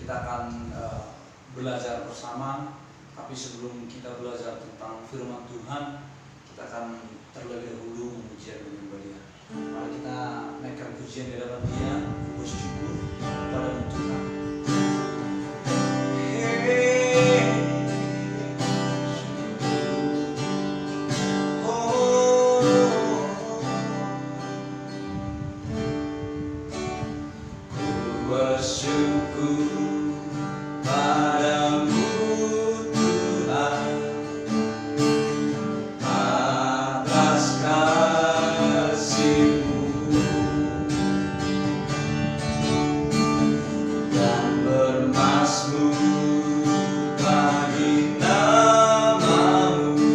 kita akan belajar bersama. Tapi sebelum kita belajar tentang firman Tuhan, kita akan terlebih dahulu memuji dan menyembah Dia. Mari kita naikkan pujian di hadapan Dia, bersyukur kepada Tuhan. Bersyukur padamu Tuhan atas kasih-Mu dan bermazmur bagi nama-Mu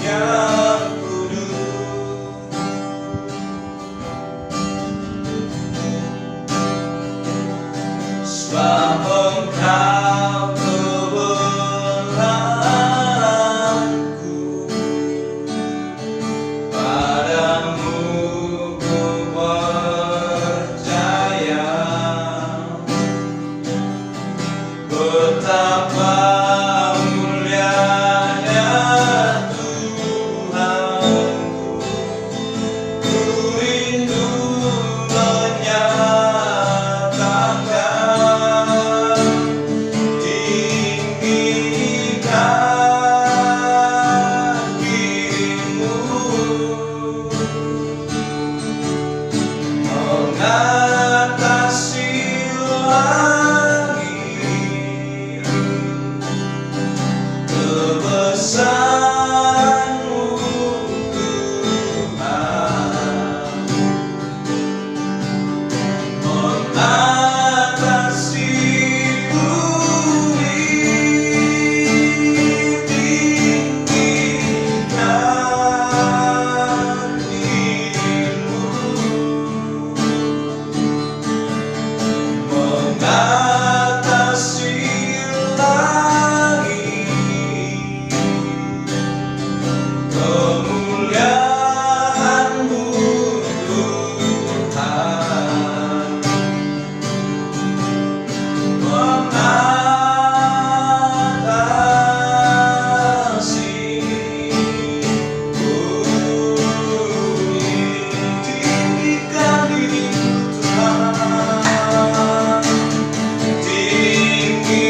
yang kudus. Sebab Engkau kebenaranku, padamu ku percaya. Betapa mulianya Tuhanku, ku rindu menyatakan tinggikan diri-Mu, mengatasi langit, kebesaran-Mu Tuhan, mengatasi bumi, tinggikan diri-Mu, mengatasi langit, kemuliaan-Mu Tuhan, mengatasi bumi, tinggikan diri-Mu Tuhan, tinggikan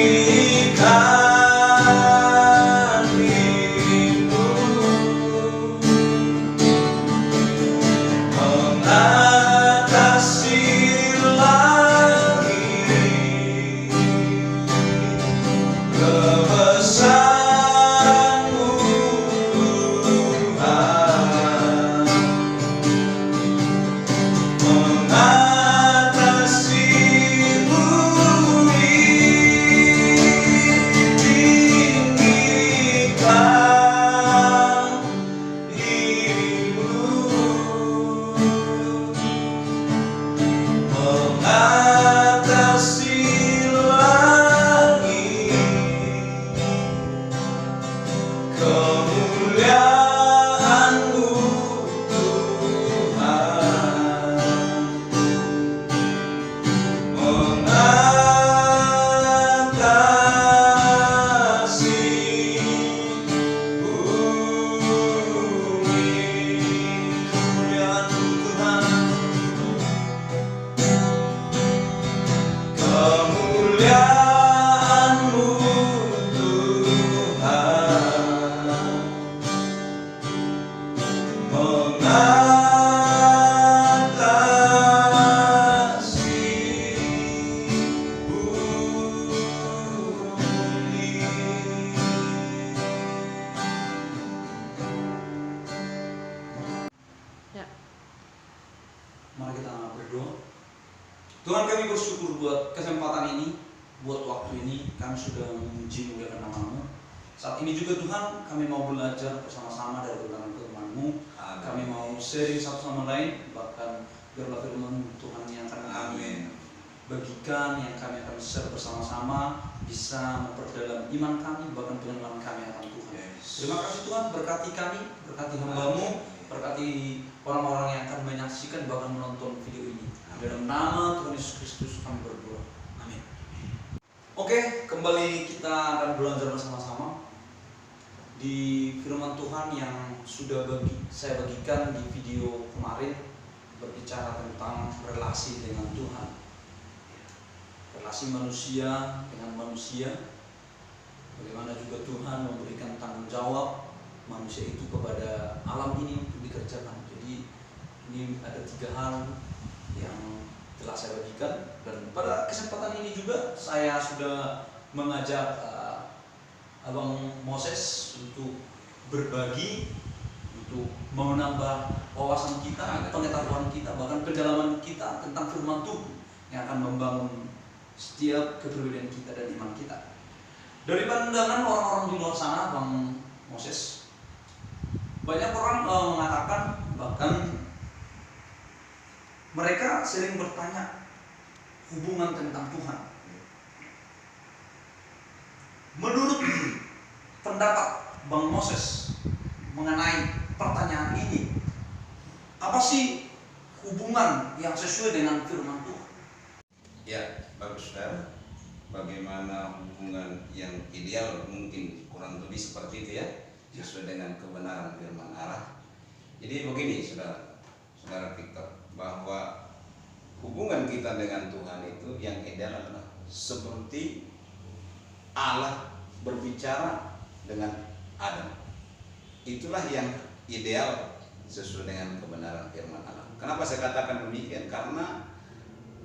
diri-Mu, mengatasi langit, kebesaran-Mu Tuhan, mengatasi bumi, tinggikan diri-Mu, mengatasi langit, kemuliaan-Mu Tuhan, mengatasi bumi, kemuliaan-Mu Tuhan, kemuliaan-Mu Tuhan, mengatasi bumi. Ya. Mari kita berdoa. Tuhan, kami bersyukur buat kesempatan ini, buat waktu ini. Kami sudah memuji muliakan nama-Mu. Saat ini juga Tuhan, kami mau belajar bersama-sama dari kebenaran firman-Mu. Kami mau sharing satu sama lain, bahkan biarlah firman Tuhan yang akan kami bagikan, yang kami akan share bersama-sama, bisa memperdalam iman kami, bahkan pengenalan kami akan Tuhan. Terima kasih Tuhan, berkati kami, berkati hamba-Mu, berkati orang-orang yang akan menyaksikan bahkan menonton video ini. Dalam nama Tuhan Yesus Kristus kami berdoa. Amin. Oke, kembali kita akan belajar bersama-sama di firman Tuhan yang sudah saya bagikan di video kemarin, berbicara tentang relasi dengan Tuhan, relasi manusia dengan manusia, bagaimana juga Tuhan memberikan tanggung jawab manusia itu kepada alam ini untuk dikerjakan. Jadi ini ada 3 hal yang telah saya bagikan, dan pada kesempatan ini juga saya sudah mengajak Abang Moses untuk berbagi, untuk menambah wawasan kita, pengetahuan kita, bahkan pendalaman kita tentang firman Tuhan yang akan membangun setiap kepribadian kita dan iman kita. Dari pandangan orang-orang di luar sana, Bang Moses, banyak orang mengatakan, bahkan mereka sering bertanya hubungan tentang Tuhan. Menurut pendapat Bang Moses mengenai pertanyaan ini, apa sih hubungan yang sesuai dengan firman Tuhan? Ya, bagus saudara. Bagaimana hubungan yang ideal, mungkin kurang lebih seperti itu ya, sesuai dengan kebenaran firman Allah. Jadi begini saudara Victor, bahwa hubungan kita dengan Tuhan itu yang ideal adalah seperti Allah berbicara dengan Adam. Itulah yang ideal sesuai dengan kebenaran firman Allah. Kenapa saya katakan demikian? Karena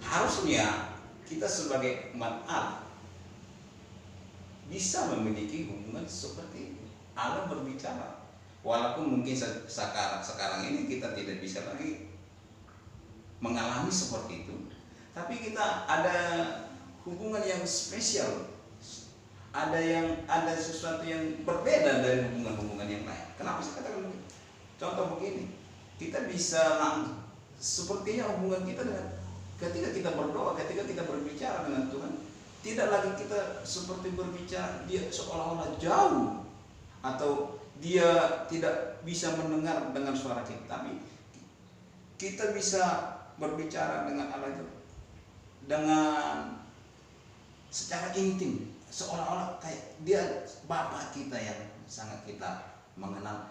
harusnya kita sebagai umat Allah bisa memiliki hubungan seperti itu. Allah berbicara, walaupun mungkin sekarang ini kita tidak bisa lagi mengalami seperti itu, tapi kita ada hubungan yang spesial, ada sesuatu yang berbeda dari hubungan-hubungan yang lain. Kenapa saya katakan begini? Contoh begini, kita bisa sepertinya hubungan kita dengan ketika kita berdoa, ketika kita berbicara dengan Tuhan, tidak lagi kita seperti berbicara dia seolah-olah jauh atau dia tidak bisa mendengar dengan suara kita, tapi kita bisa berbicara dengan Allah itu dengan secara intim, seolah-olah kayak dia Bapa kita yang sangat kita mengenal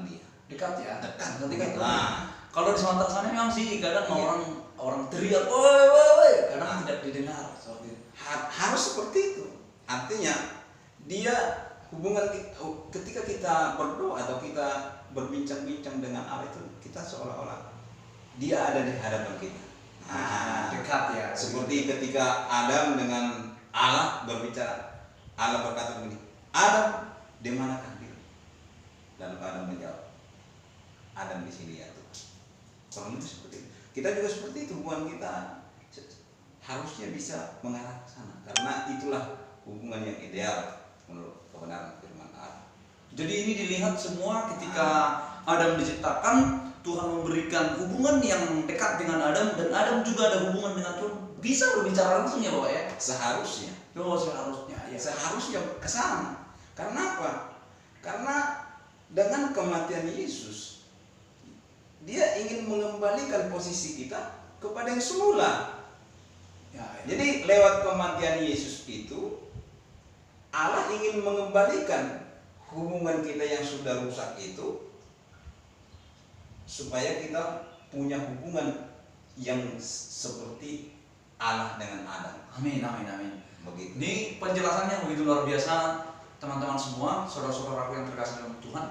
dia. Dekat ya, Dekat. Nah, kalau di Sumatera sana memang sih kadang orang teriak, woi, kadang tidak didengar seperti itu. Harus seperti itu. Artinya dia hubungan ketika kita berdoa atau kita berbincang-bincang dengan Allah itu, kita seolah-olah dia ada di hadapan kita. Nah, dekat ya. Seperti ketika Adam dengan Allah berbicara, Allah berkata begini, Adam, di manakah dia? Lalu Adam menjawab, Adam di sini ya Tuhan. Kurang lebih seperti itu. Kita juga seperti itu, hubungan kita harusnya bisa mengarah ke sana, karena itulah hubungan yang ideal menurut kebenaran firman Allah. Jadi ini dilihat semua ketika Adam diciptakan, Tuhan memberikan hubungan yang dekat dengan Adam, dan Adam juga ada hubungan dengan Tuhan, bisa berbicara langsung ya Bapak ya. Seharusnya. Seharusnya ya. Seharusnya ke sana. Karena apa? Karena dengan kematian Yesus, dia ingin mengembalikan posisi kita kepada yang semula. Ya. Jadi lewat kematian Yesus itu, Allah ingin mengembalikan hubungan kita yang sudah rusak itu, supaya kita punya hubungan yang seperti Allah dengan Adam. Amin, amin, amin. Begitu. Ini penjelasannya begitu luar biasa, teman-teman semua, saudara-saudaraku yang terkasih dalam Tuhan,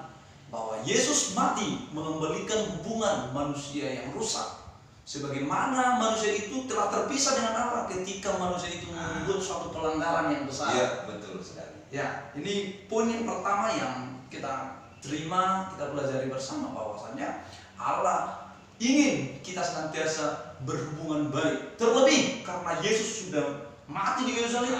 bahwa Yesus mati mengembalikan hubungan manusia yang rusak. Sebagaimana manusia itu telah terpisah dengan Allah ketika manusia itu membuat suatu pelanggaran yang besar. Iya, betul sekali. Ya, ini poin yang pertama yang kita terima, kita pelajari bersama, bahwasannya Allah ingin kita senantiasa berhubungan baik. Terlebih karena Yesus sudah mati di kayu salib,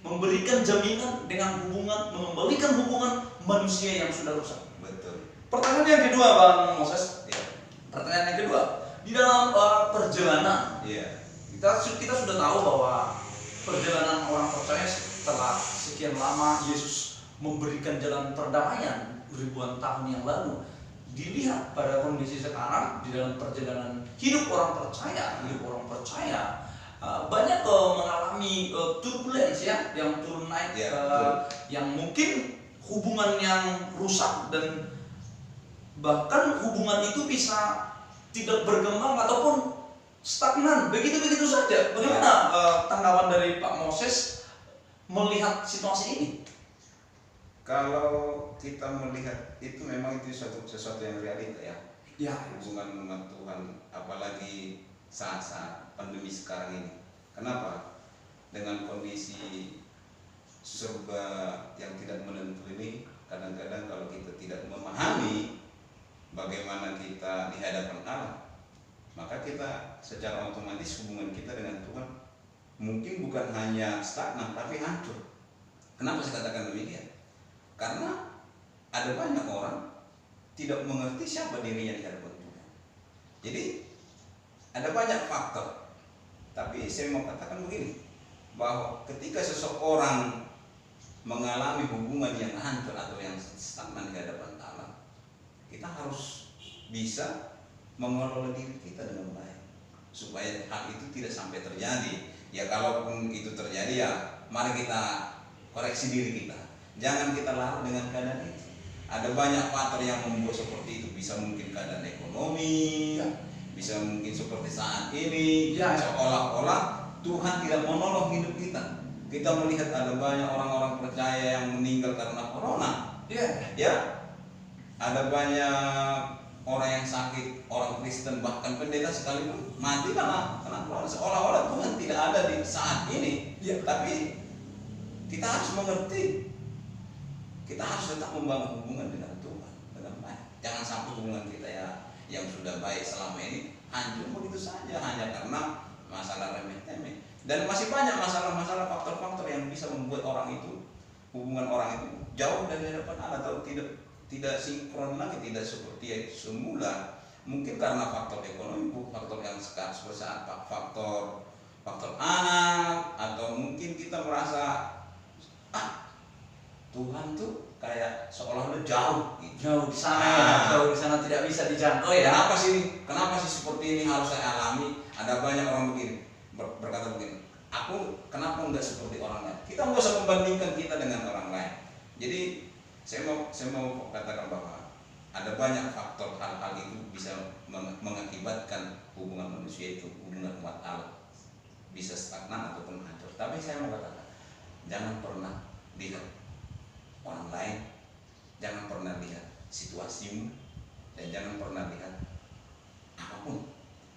memberikan jaminan dengan hubungan, mengembalikan hubungan manusia yang sudah rusak. Betul. Pertanyaan yang kedua, Bang Moses. Iya. Pertanyaan yang kedua, di dalam perjalanan, Iya. kita sudah tahu bahwa perjalanan orang percaya setelah sekian lama Yesus memberikan jalan perdamaian ribuan tahun yang lalu, dilihat pada kondisi sekarang di dalam perjalanan hidup orang percaya, banyak mengalami turbulence ya, yang turun naik, Ya, betul. yang mungkin hubungan yang rusak dan bahkan hubungan itu bisa tidak berkembang ataupun stagnan begitu saja. Bagaimana tanggapan dari Pak Moses melihat situasi ini? Kalau kita melihat itu memang itu sesuatu yang realita ya. Ya, Hubungan umat Tuhan, apalagi saat-saat pandemi sekarang ini. Kenapa? Dengan kondisi serba yang tidak menentu ini, kadang-kadang kalau kita tidak memahami bagaimana kita di hadapan Allah, maka kita secara otomatis hubungan kita dengan Tuhan mungkin bukan hanya stagnan tapi hancur. Kenapa saya katakan demikian? Karena ada banyak orang tidak mengerti siapa dirinya di hadapan Tuhan. Jadi ada banyak faktor. Tapi saya mau katakan begini, bahwa ketika seseorang mengalami hubungan yang hancur atau yang stagnan di hadapan Allah, kita harus bisa mengelola diri kita dengan baik supaya hal itu tidak sampai terjadi. Ya kalaupun itu terjadi ya mari kita koreksi diri kita. Jangan kita larut dengan keadaan itu. Ada banyak faktor yang membuat seperti itu. Bisa mungkin keadaan ekonomi, bisa mungkin seperti saat ini, seolah-olah Tuhan tidak menolong hidup kita. Kita melihat ada banyak orang-orang percaya yang meninggal karena corona. Ya, ada banyak orang yang sakit, orang Kristen bahkan pendeta sekalipun mati karena corona. Seolah-olah Tuhan tidak ada di saat ini. Tapi kita harus mengerti. Kita harus tetap membangun hubungan dengan Tuhan dengan baik. Jangan sampai hubungan kita yang sudah baik selama ini hancur begitu saja hanya karena masalah remeh-temeh. Dan masih banyak masalah-masalah faktor-faktor yang bisa membuat orang itu, hubungan orang itu jauh dari hadapan Allah atau tidak sinkron lagi, tidak seperti semula. Mungkin karena faktor ekonomi, faktor yang sekarang seperti faktor anak, atau mungkin kita merasa Tuhan tuh kayak seolah-olah jauh gitu. Jauh di sana tidak bisa dijangkau ya. Kenapa sih seperti ini harus saya alami? Ada banyak orang begini berkata begini, aku kenapa enggak seperti orang lain? Kita nggak usah membandingkan kita dengan orang lain. Jadi saya mau katakan bahwa ada banyak faktor hal-hal itu bisa mengakibatkan hubungan manusia itu, hubungan umat Allah bisa stagnan ataupun hancur. Tapi saya mau katakan, jangan pernah lihat orang lain, jangan pernah lihat situasimu, dan jangan pernah lihat apapun,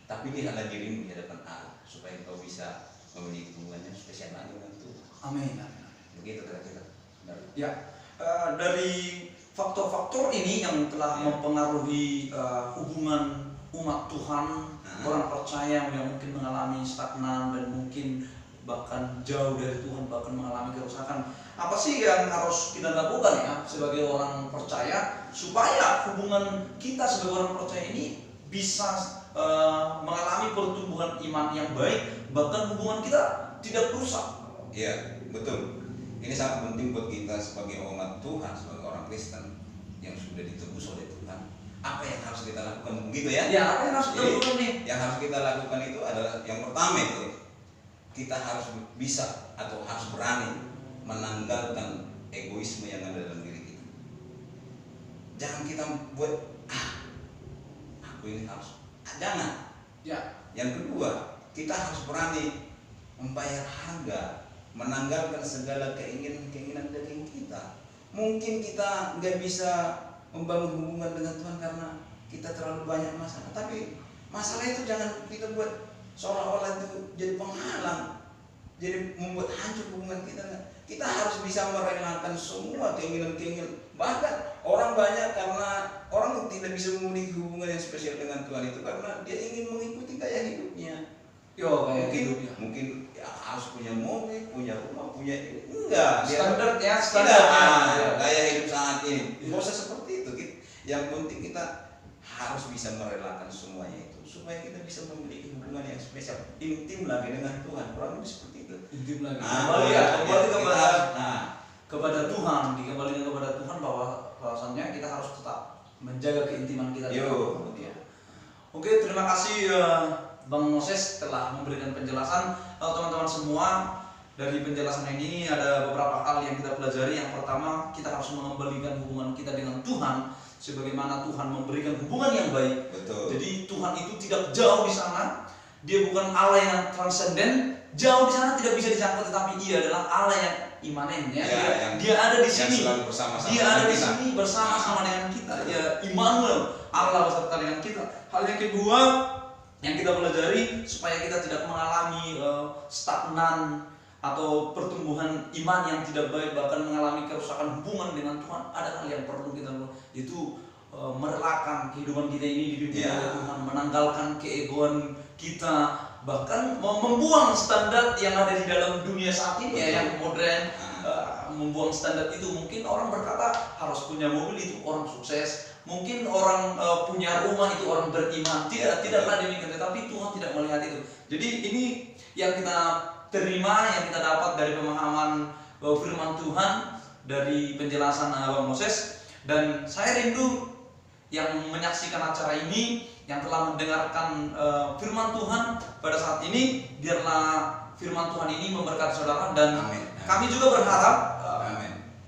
tapi lihatlah dirimu di hadapan Allah supaya kau bisa memiliki hubungan yang spesial lagi dengan Tuhan. Amin. Begitu kira-kira. Ya, dari faktor-faktor ini yang telah mempengaruhi hubungan umat Tuhan, orang percaya yang mungkin mengalami stagnan dan mungkin bahkan jauh dari Tuhan, bahkan mengalami kerusakan. Apa sih yang harus kita lakukan ya sebagai orang percaya supaya hubungan kita sebagai orang percaya ini bisa mengalami pertumbuhan iman yang baik, bahkan hubungan kita tidak rusak? Iya, betul. Ini sangat penting buat kita sebagai umat Tuhan, sebagai orang Kristen yang sudah ditebus oleh Tuhan. Apa yang harus kita lakukan begitu ya? Ya, apa yang harus kita lakukan nih? Yang harus kita lakukan itu adalah yang pertama itu kita harus bisa atau harus berani menanggalkan egoisme yang ada dalam diri kita. Jangan kita buat aku ini harus, jangan. Ya. Yang kedua, kita harus berani membayar harga, menanggalkan segala keinginan daging kita. Mungkin kita nggak bisa membangun hubungan dengan Tuhan karena kita terlalu banyak masalah. Tapi masalah itu jangan kita buat seolah-olah itu jadi penghalang, jadi membuat hancur hubungan kita. Kita harus bisa merelakan semua keinginan-keinginan. Bahkan orang banyak karena orang tidak bisa memiliki hubungan yang spesial dengan Tuhan itu karena dia ingin mengikuti gaya hidupnya. Mungkin ya, harus punya mobil, punya rumah, punya enggak Standar ya, gaya hidup saat ini. Nggak usah seperti itu. Yang penting kita harus bisa merelakan semuanya itu supaya kita bisa memiliki hubungan yang spesial, intim lagi dengan Tuhan. Kurang lebih seperti itu. Intim lagi. Kembali kepada Tuhan, dikembalikan kepada Tuhan bahwasannya kita harus tetap menjaga keintiman kita dengan Tuhan. Oke, terima kasih Bang Moses telah memberikan penjelasan. Teman-teman semua, dari penjelasan ini ada beberapa hal yang kita pelajari. Yang pertama, kita harus mengembalikan hubungan kita dengan Tuhan sebagaimana Tuhan memberikan hubungan yang baik. Betul. Jadi Tuhan itu tidak jauh di sana. Dia bukan Allah yang transenden, jauh di sana tidak bisa dijangkau, tetapi Dia adalah Allah yang imanen, ya. Dia ada di sini. Dia ada di sini bersama-sama dengan kita. Ya, Immanuel, Allah beserta dengan kita. Hal yang kedua yang kita pelajari supaya kita tidak mengalami stagnan atau pertumbuhan iman yang tidak baik, bahkan mengalami kerusakan hubungan dengan Tuhan, ada hal yang perlu kita lakukan, yaitu merelakan kehidupan kita ini dipimpin oleh Tuhan, menanggalkan keegoan kita, bahkan membuang standar yang ada di dalam dunia saat ini, ya, yang modern. Membuang standar itu, mungkin orang berkata harus punya mobil itu orang sukses, mungkin orang punya rumah itu orang beriman. Tidaklah demikian, tetapi Tuhan tidak melihat itu. Jadi ini yang kita terima, yang kita dapat dari pemahaman firman Tuhan, dari penjelasan Bang Moses. Dan saya rindu yang menyaksikan acara ini, yang telah mendengarkan firman Tuhan pada saat ini, biarlah firman Tuhan ini memberkati saudara. Dan kami juga berharap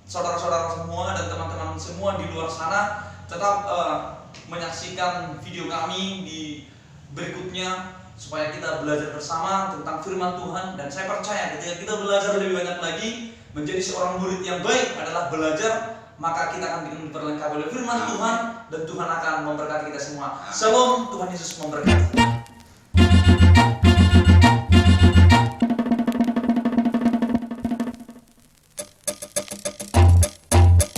saudara-saudara semua dan teman-teman semua di luar sana tetap menyaksikan video kami di berikutnya, supaya kita belajar bersama tentang firman Tuhan. Dan saya percaya ketika kita belajar lebih banyak lagi, menjadi seorang murid yang baik adalah belajar, maka kita akan diperlengkapi oleh firman Tuhan, dan Tuhan akan memberkati kita semua. Shalom, Tuhan Yesus memberkati.